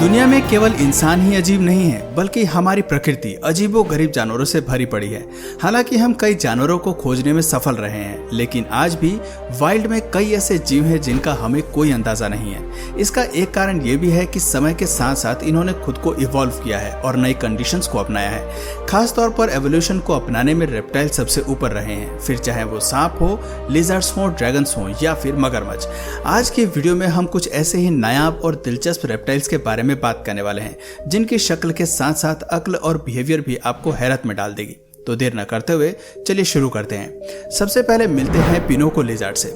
दुनिया में केवल इंसान ही अजीब नहीं है, बल्कि हमारी प्रकृति अजीबोगरीब जानवरों से भरी पड़ी है। हालांकि हम कई जानवरों को खोजने में सफल रहे हैं, लेकिन आज भी वाइल्ड में कई ऐसे जीव हैं जिनका हमें कोई अंदाजा नहीं है। इसका एक कारण ये भी है कि समय के साथ साथ इन्होंने खुद को इवॉल्व किया है और नई कंडीशंस को अपनाया है। खास तौर पर एवोल्यूशन को अपनाने में रेप्टाइल सबसे ऊपर रहे हैं, फिर चाहे वो सांप हो, लिजर्ड्स हो, ड्रैगन्स हो या फिर मगरमच्छ। आज की वीडियो में हम कुछ ऐसे ही नायाब और दिलचस्प रेप्टाइल्स के बारे में बात करने वाले हैं जिनकी शक्ल के साथ साथ अक्ल और बिहेवियर भी आपको हैरत में डाल देगी। तो देर न करते हुए चलिए शुरू करते हैं। सबसे पहले मिलते हैं पिनोको लिजर्ड से।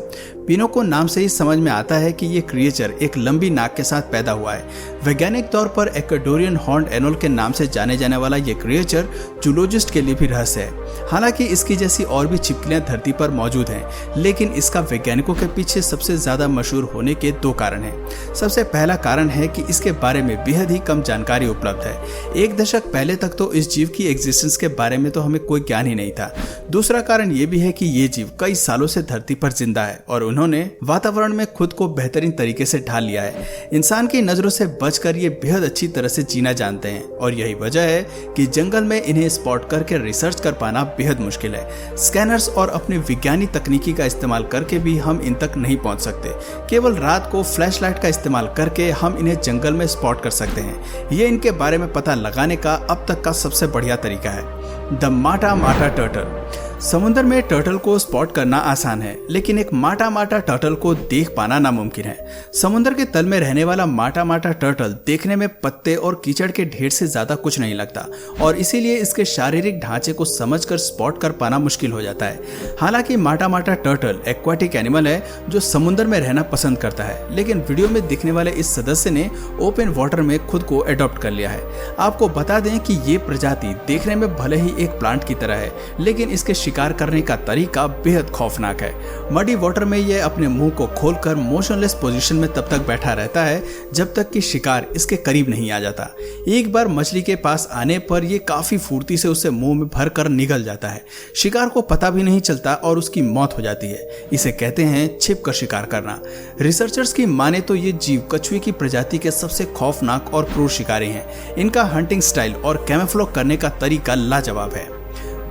पिनोको नाम से ही समझ में आता है कि ये क्रिएचर एक लंबी नाक के साथ पैदा हुआ है। वैज्ञानिक तौर पर एक्वाडोरियन हॉर्न्ड एनोल के नाम से जाने जाने वाला ये क्रिएचर जूलॉजिस्ट के लिए भी रहस्य है। हालांकि इसकी जैसी और भी छिपकलियां धरती पर मौजूद हैं, लेकिन इसका वैज्ञानिकों के पीछे सबसे ज्यादा मशहूर होने के दो कारण हैं। सबसे पहला कारण है कि इसके बारे में बेहद ही कम जानकारी उपलब्ध है। एक दशक पहले तक तो इस जीव की एग्जिस्टेंस के बारे में तो हमें कोई ज्ञान ही नहीं था। दूसरा कारण ये भी है कि ये जीव कई सालों से धरती पर जिंदा है और उन्होंने वातावरण में खुद को बेहतरीन तरीके से ढाल लिया है। इंसान की नजरों से बचकर ये बेहद अच्छी तरह से जीना जानते हैं और यही वजह है कि जंगल में इन्हें स्पॉट करके रिसर्च कर पाना बेहद मुश्किल है। स्कैनर्स और अपनी विज्ञानिक तकनीकी का इस्तेमाल करके भी हम इन तक नहीं पहुंच सकते। केवल रात को फ्लैशलाइट का इस्तेमाल करके हम इन्हें जंगल में स्पॉट कर सकते हैं। ये इनके बारे में पता लगाने का अब तक का सबसे बढ़िया तरीका है। द माटा माटा टर्टल। समुद्र में टर्टल को स्पॉट करना आसान है, लेकिन एक माटा माटा टर्टल को देख पाना नामुमकिन है। समुद्र के तल में रहने वाला माटा माटा टर्टल देखने में पत्ते और कीचड़ के ढेर से ज्यादा कुछ नहीं लगता और इसीलिए इसके शारीरिक ढांचे को समझकर स्पॉट कर पाना मुश्किल हो जाता है। हालांकि माटा माटा टर्टल एक्वाटिक एनिमल है जो समुद्र में रहना पसंद करता है, लेकिन वीडियो में दिखने वाले इस सदस्य ने ओपन वाटर में खुद को अडॉप्ट कर लिया है। आपको बता दें कि ये प्रजाति देखने में भले ही एक प्लांट की तरह है, लेकिन इसके शिकार करने का तरीका बेहद खौफनाक है। मडी वाटर में ये अपने मुंह को खोलकर मोशनलेस पोजीशन में तब तक बैठा रहता है जब तक कि शिकार इसके करीब नहीं आ जाता। एक बार मछली के पास आने पर यह काफी फुर्ती से उसे मुंह में भरकर निगल जाता है। शिकार को पता भी नहीं चलता और उसकी मौत हो जाती है। इसे कहते हैं छिपकर शिकार करना। रिसर्चर्स की माने तो ये जीव कछुए की प्रजाति के सबसे खौफनाक और क्रूर शिकारी हैं। इनका हंटिंग स्टाइल और कैमोफ्लेज करने का तरीका लाजवाब है।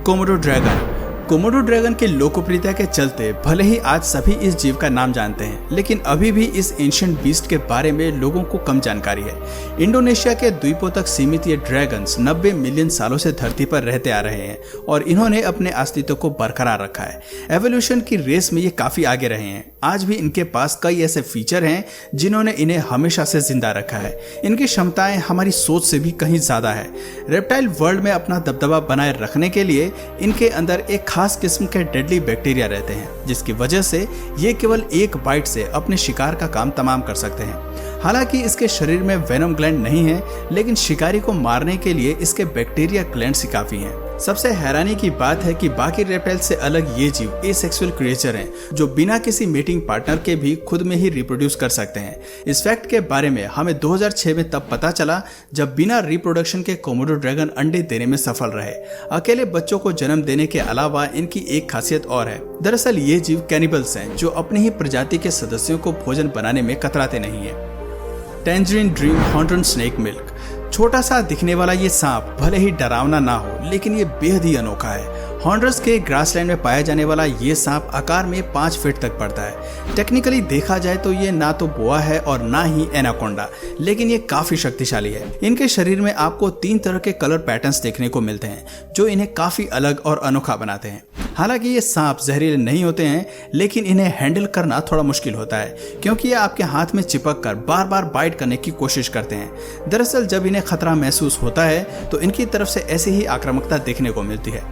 Komodo dragon. कोमोडो ड्रैगन की लोकप्रियता के चलते भले ही आज सभी इस जीव का नाम जानते हैं, लेकिन अभी भी इस एंशिएंट बीस्ट के बारे में लोगों को कम जानकारी है। इंडोनेशिया के द्वीपों तक सीमित ये ड्रैगन्स 90 मिलियन सालों से धरती पर रहते आ रहे हैं और इन्होंने अपने अस्तित्व को बरकरार रखा है। एवोल्यूशन की रेस में ये काफी आगे रहे हैं। आज भी इनके पास कई ऐसे फीचर हैं जिन्होंने इन्हें हमेशा से जिंदा रखा है। इनकी क्षमताएं हमारी सोच से भी कहीं ज्यादा है। रेप्टाइल वर्ल्ड में अपना दबदबा बनाए रखने के लिए इनके अंदर एक खास किस्म के डेडली बैक्टीरिया रहते हैं, जिसकी वजह से ये केवल एक बाइट से अपने शिकार का काम तमाम कर सकते हैं। हालांकि इसके शरीर में वेनम ग्लैंड नहीं है, लेकिन शिकारी को मारने के लिए इसके बैक्टीरिया ग्लैंड्स ही काफी हैं। सबसे हैरानी की बात है कि बाकी रेप्टाइल से अलग ये जीव एसेक्सुअल क्रिएचर हैं, जो बिना किसी मेटिंग पार्टनर के भी खुद में ही रिप्रोड्यूस कर सकते हैं। इस फैक्ट के बारे में हमें 2006 में तब पता चला जब बिना रिप्रोडक्शन के कोमोडो ड्रैगन अंडे देने में सफल रहे। अकेले बच्चों को जन्म देने के अलावा इनकी एक खासियत और है। दरअसल ये जीव कैनिबल्स हैं, जो अपनी ही प्रजाति के सदस्यों को भोजन बनाने में कतराते नहीं है। Tangerine dream horned snake milk. छोटा सा दिखने वाला ये सांप भले ही डरावना ना हो, लेकिन ये बेहद ही अनोखा है। हॉर्नर्स के ग्रासलैंड में पाया जाने वाला ये सांप आकार में 5 फीट तक बढ़ता है। टेक्निकली देखा जाए तो ये ना तो बोआ है और ना ही एनाकोंडा, लेकिन ये काफी शक्तिशाली है। इनके शरीर में आपको 3 तरह के कलर पैटर्न्स देखने को मिलते हैं, जो इन्हें काफी अलग और अनोखा बनाते हैं। हालांकि ये सांप जहरीले नहीं होते हैं, लेकिन इन्हें हैंडल करना थोड़ा मुश्किल होता है, क्योंकि ये आपके हाथ में चिपक कर बार बार बाइट करने की कोशिश करते हैं। दरअसल जब इन्हें खतरा महसूस होता है तो इनकी तरफ से ऐसी ही आक्रामकता देखने को मिलती है।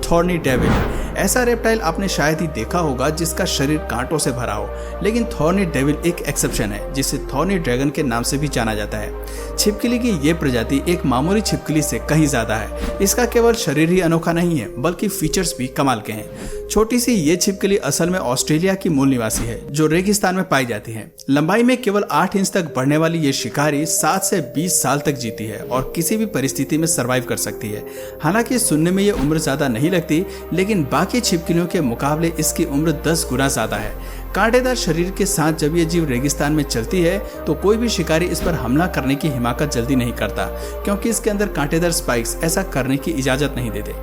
Thorny devil. ऐसा रेप्टाइल आपने शायद ही देखा होगा जिसका शरीर कांटों से भरा हो, लेकिन थॉर्नी डेविल एक एक्सेप्शन है, जिसे थॉर्नी ड्रैगन के नाम से भी जाना जाता है। छिपकली की ये प्रजाति एक मामूली छिपकली से कहीं ज्यादा है। इसका केवल शरीर ही अनोखा नहीं है, बल्कि फीचर्स भी कमाल के हैं। छोटी सी ये छिपकली असल में ऑस्ट्रेलिया की मूल निवासी है, जो रेगिस्तान में पाई जाती है। लंबाई में केवल 8 इंच तक बढ़ने वाली ये शिकारी 7 से 20 साल तक जीती है और किसी भी परिस्थिति में सर्वाइव कर सकती है। हालांकि सुनने में ये उम्र ज्यादा नहीं लगती, लेकिन बाकी छिपकलियों के मुकाबले इसकी उम्र 10 गुना ज्यादा है। कांटेदार शरीर के साथ जब ये जीव रेगिस्तान में चलती है तो कोई भी शिकारी इस पर हमला करने की हिमाकत जल्दी नहीं करता, क्योंकि इसके अंदर कांटेदार स्पाइक्स ऐसा करने की इजाजत नहीं देते।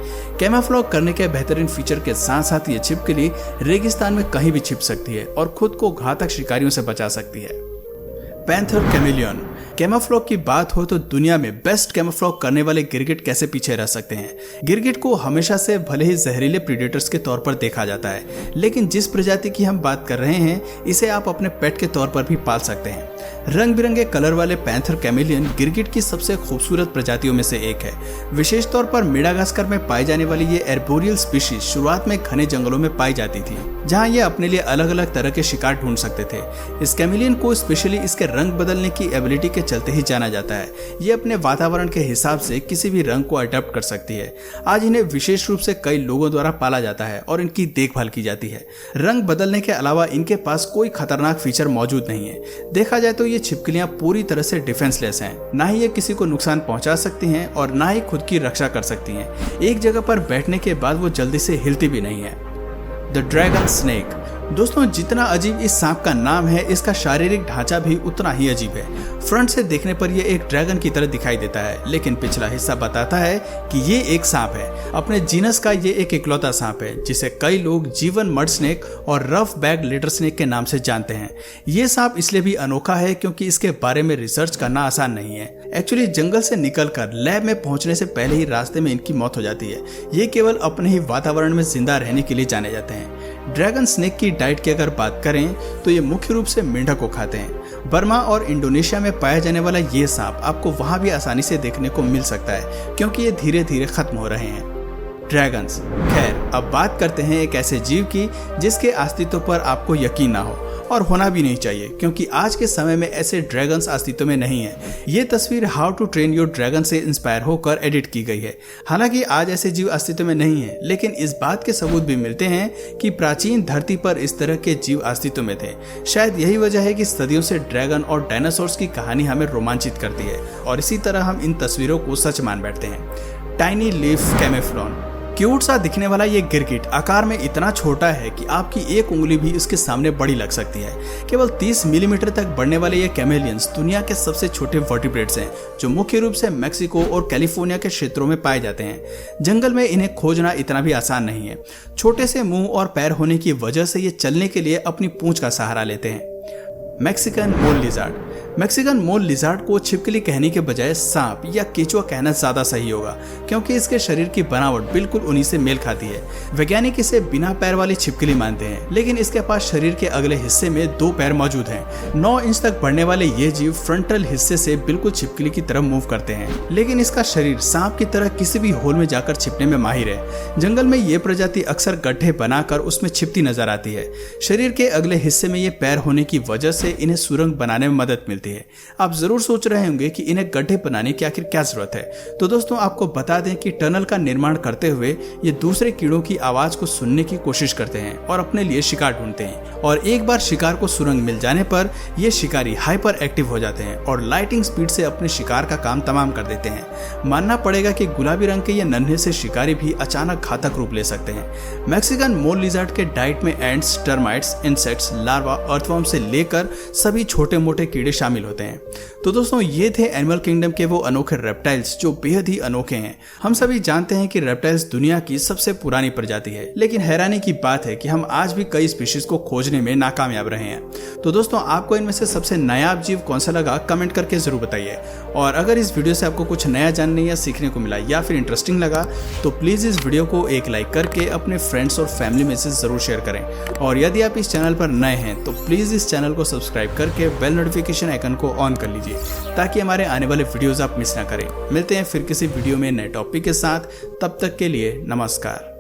कैमोफ्लेज करने के बेहतरीन फीचर के साथ साथ ये छिपकली रेगिस्तान में कहीं भी छिप सकती है और खुद को घातक शिकारियों से बचा सकती है। Panther chameleon. कैमोफ्लेज की बात हो तो दुनिया में बेस्ट कैमोफ्लेज करने वाले गिरगिट कैसे पीछे रह सकते हैं। गिरगिट को हमेशा से भले ही जहरीले प्रीडेटर्स के तौर पर देखा जाता है, लेकिन जिस प्रजाति की हम बात कर रहे हैं इसे आप अपने पेट के तौर पर भी पाल सकते हैं। रंग बिरंगे कलर वाले पैंथर कैमेलियन गिरगिट की सबसे खूबसूरत प्रजातियों में से एक है। विशेष तौर पर मेडागास्कर में पाई जाने वाली ये एर्बोरियल स्पीशीज शुरुआत में घने जंगलों में पाई जाती थी, जहां ये अपने लिए अलग अलग तरह के शिकार ढूंढ सकते थे। इस कैमेलियन को स्पेशली इसके रंग बदलने की एबिलिटी के चलते ही जाना जाता है। ये अपने वातावरण के हिसाब से किसी भी रंग को अडॉप्ट कर सकती है। आज इन्हें विशेष रूप से कई लोगों द्वारा पाला जाता है और इनकी देखभाल की जाती है। रंग बदलने के अलावा इनके पास कोई खतरनाक फीचर मौजूद नहीं है। देखा जाए तो ये छिपकलियां पूरी तरह से डिफेंसलेस हैं। ना ही ये किसी को नुकसान पहुंचा सकती हैं और ना ही खुद की रक्षा कर सकती हैं। एक जगह पर बैठने के बाद वो जल्दी से हिलती भी नहीं है। The dragon snake. दोस्तों, जितना अजीब इस सांप का नाम है, इसका शारीरिक ढांचा भी उतना ही अजीब है। फ्रंट से देखने पर यह एक ड्रैगन की तरह दिखाई देता है, लेकिन पिछला हिस्सा बताता है कि ये एक सांप है। अपने जीनस का ये एक इकलौता सांप है जिसे कई लोग जीवन मड स्नेक और रफ बैक लेडर स्नेक के नाम से जानते हैं। ये सांप इसलिए भी अनोखा है क्योंकि इसके बारे में रिसर्च करना आसान नहीं है। एक्चुअली जंगल से निकलकर लैब में पहुंचने से पहले ही रास्ते में इनकी मौत हो जाती है। ये केवल अपने ही वातावरण में जिंदा रहने के लिए जाने जाते हैं। ड्रैगन स्नेक की डाइट की अगर बात करें तो ये मुख्य रूप से मेंढक को खाते हैं। बर्मा और इंडोनेशिया में पाया जाने वाला ये सांप आपको वहां भी आसानी से देखने को मिल सकता है, क्योंकि ये धीरे धीरे खत्म हो रहे हैं। ड्रैगन्स। खैर, अब बात करते हैं एक ऐसे जीव की जिसके अस्तित्व पर आपको यकीन ना हो, और होना भी नहीं चाहिए, क्योंकि आज के समय में ऐसे ड्रैगन्स अस्तित्व में नहीं है। ये तस्वीर how to train your dragon से इंस्पायर होकर एडिट की गई है। हालांकि आज ऐसे जीव अस्तित्व में नहीं है, लेकिन इस बात के सबूत भी मिलते हैं कि प्राचीन धरती पर इस तरह के जीव अस्तित्व में थे। शायद यही वजह है कि सदियों से ड्रैगन और डायनासोर्स की कहानी हमें रोमांचित करती है, और इसी तरह हम इन तस्वीरों को सच मान बैठते हैं। Tiny leaf कैमेफ्लॉन। क्यूट सा दिखने वाला ये गिरगिट आकार में इतना छोटा है कि आपकी एक उंगली भी इसके सामने बड़ी लग सकती है। केवल 30 मिलीमीटर तक बढ़ने वाले ये कैमेलियंस दुनिया के सबसे छोटे वर्टिब्रेट्स हैं, जो मुख्य रूप से मेक्सिको और कैलिफोर्निया के क्षेत्रों में पाए जाते हैं। जंगल में इन्हें खोजना इतना भी आसान नहीं है। छोटे से मुंह और पैर होने की वजह से ये चलने के लिए अपनी पूंछ का सहारा लेते हैं। मैक्सिकन मोल लिजार्ड। मैक्सिकन मोल लिजार्ड को छिपकली कहने के बजाय सांप या केचुआ कहना ज्यादा सही होगा, क्योंकि इसके शरीर की बनावट बिल्कुल उन्हीं से मेल खाती है। वैज्ञानिक इसे बिना पैर वाली छिपकली मानते हैं, लेकिन इसके पास शरीर के अगले हिस्से में 2 पैर मौजूद हैं। 9 इंच तक बढ़ने वाले ये जीव फ्रंटल हिस्से से बिल्कुल छिपकली की तरह मूव करते हैं, लेकिन इसका शरीर सांप की तरह किसी भी होल में जाकर छिपने में माहिर है। जंगल में ये प्रजाति अक्सर गड्ढे बनाकर उसमें छिपती नजर आती है। शरीर के अगले हिस्से में ये पैर होने की वजह से इन्हें सुरंग बनाने में मदद मिलती है। आप जरूर सोच रहे होंगे कि इन्हें गड्ढे बनाने की आखिर क्या जरूरत है। तो दोस्तों, आपको बता दें कि टनल का निर्माण करते हुए ये दूसरे कीड़ों की आवाज को सुनने की कोशिश करते हैं और अपने लिए शिकार ढूंढते हैं, और एक बार शिकार को सुरंग मिल जाने पर ये शिकारी हाइपर एक्टिव हो जाते हैं और लाइटिंग स्पीड से अपने शिकार का काम तमाम कर देते हैं। मानना पड़ेगा कि गुलाबी रंग के ये नन्हे से शिकारी भी अचानक घातक रूप ले सकते हैं। मैक्सिकन मोल लिजार्ड के डाइट में ants, termites, insects, larva, earthworm से लेकर सभी छोटे मोटे कीड़े शामिल होते हैं। तो दोस्तों, ये थे एनिमल किंगडम के वो अनोखे रेप्टाइल्स जो बेहद ही अनोखे हैं। हम सभी जानते हैं कि रेप्टाइल्स दुनिया की सबसे पुरानी प्रजाति है, लेकिन हैरानी की बात है कि हम आज भी कई स्पीशीज को खोजने में नाकामयाब रहे हैं। तो दोस्तों, आपको इनमें से सबसे नायाब जीव कौन सा लगा, कमेंट करके जरूर बताइए। और अगर इस वीडियो से आपको कुछ नया जानने या सीखने को मिला या फिर इंटरेस्टिंग लगा, तो प्लीज इस वीडियो को एक लाइक करके अपने फ्रेंड्स और फैमिली में से जरूर शेयर करें। और यदि आप इस चैनल पर नए हैं तो प्लीज इस चैनल को सब्सक्राइब करके बेल नोटिफिकेशन आइकन को ऑन कर लीजिए, ताकि हमारे आने वाले वीडियोस आप मिस ना करें। मिलते हैं फिर किसी वीडियो में नए टॉपिक के साथ। तब तक के लिए नमस्कार।